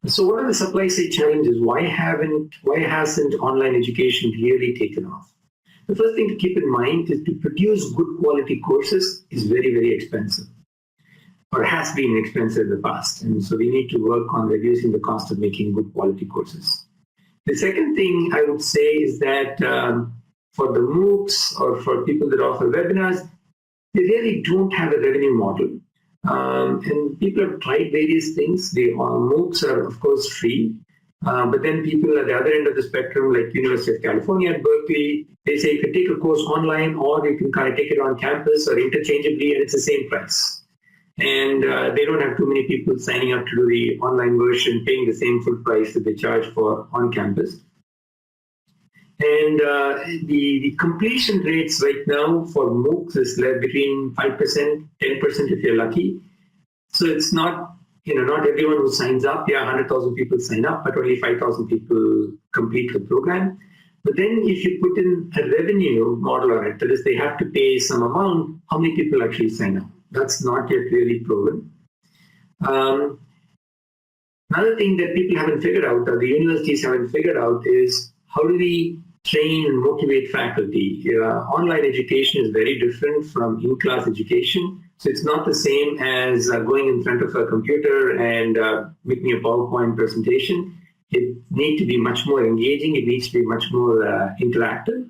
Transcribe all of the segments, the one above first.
So what are the supply side challenges? Why hasn't online education really taken off? The first thing to keep in mind is to produce good quality courses is very, very expensive, or has been expensive in the past. And so we need to work on reducing the cost of making good quality courses. The second thing I would say is that for the MOOCs or for people that offer webinars, they really don't have a revenue model. And people have tried various things. The MOOCs are, of course, free. But then people at the other end of the spectrum, like University of California at Berkeley, they say you can take a course online or you can kind of take it on campus or interchangeably, and it's the same price. And they don't have too many people signing up to do the online version, paying the same full price that they charge for on campus. And the completion rates right now for MOOCs is between 5%, 10% if you're lucky. So it's not, not everyone who signs up. Yeah, 100,000 people sign up, but only 5,000 people complete the program. But then if you put in a revenue model on it, that is, they have to pay some amount, how many people actually sign up? That's not yet really proven. Another thing that people haven't figured out, or the universities haven't figured out, is how do we train and motivate faculty? Online education is very different from in-class education. So it's not the same as going in front of a computer and making a PowerPoint presentation. It needs to be much more engaging. It needs to be much more interactive.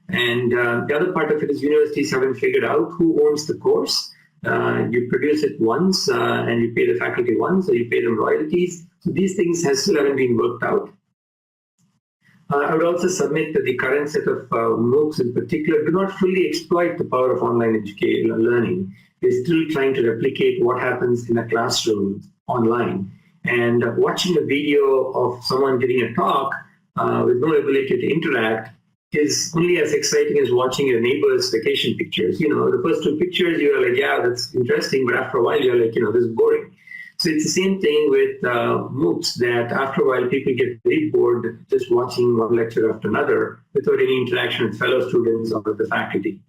And the other part of it is universities haven't figured out who owns the course. You produce it once and you pay the faculty once, or you pay them royalties. So these things still haven't been worked out. I would also submit that the current set of MOOCs in particular do not fully exploit the power of online education learning. They're still trying to replicate what happens in a classroom online. And watching a video of someone giving a talk with no ability to interact is only as exciting as watching your neighbor's vacation pictures. The first two pictures, you're like, yeah, that's interesting. But after a while, you're like, this is boring. So it's the same thing with MOOCs, that after a while, people get very bored just watching one lecture after another without any interaction with fellow students or with the faculty.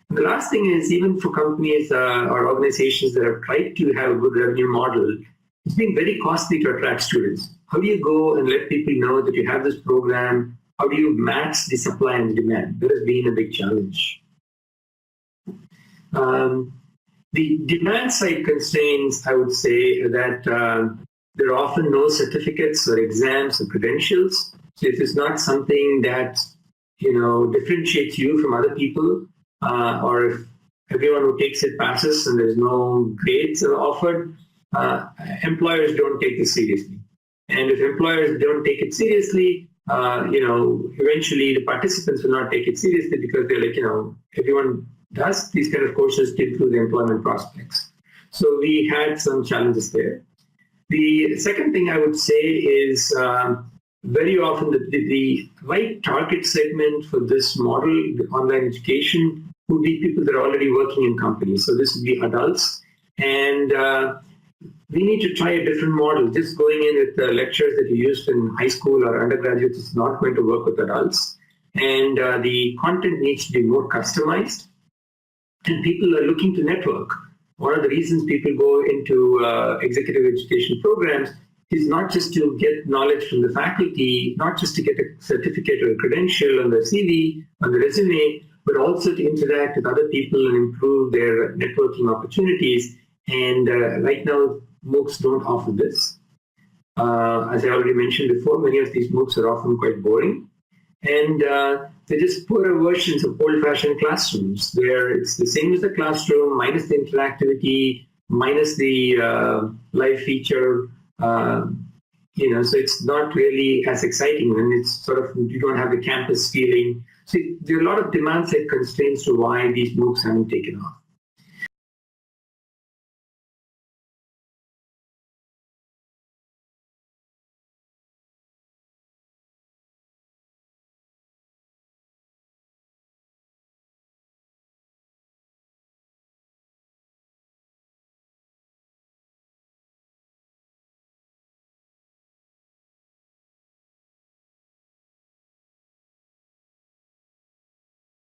And the last thing is, even for companies or organizations that have tried to have a good revenue model, it's been very costly to attract students. How do you go and let people know that you have this program? How do you match the supply and demand? That has been a big challenge. The demand side constraints, I would say that there are often no certificates or exams or credentials. So if it's not something that differentiates you from other people, or if everyone who takes it passes and there's no grades offered, employers don't take this seriously. And if employers don't take it seriously, eventually the participants will not take it seriously, because they're like, everyone does these kind of courses to improve the employment prospects. So we had some challenges there. The second thing I would say is very often the right target segment for this model, the online education, would be people that are already working in companies. So this would be adults. And we need to try a different model. Just going in with the lectures that you used in high school or undergraduates is not going to work with adults. And the content needs to be more customized. And people are looking to network. One of the reasons people go into executive education programs is not just to get knowledge from the faculty, not just to get a certificate or a credential on their CV, on the resume, but also to interact with other people and improve their networking opportunities. And right now, MOOCs don't offer this. As I already mentioned before, many of these MOOCs are often quite boring. And they're just poorer versions of old-fashioned classrooms, where it's the same as the classroom, minus the interactivity, minus the live feature. So it's not really as exciting, and it's sort of, you don't have the campus feeling. So there are a lot of demand-side constraints to why these MOOCs haven't taken off.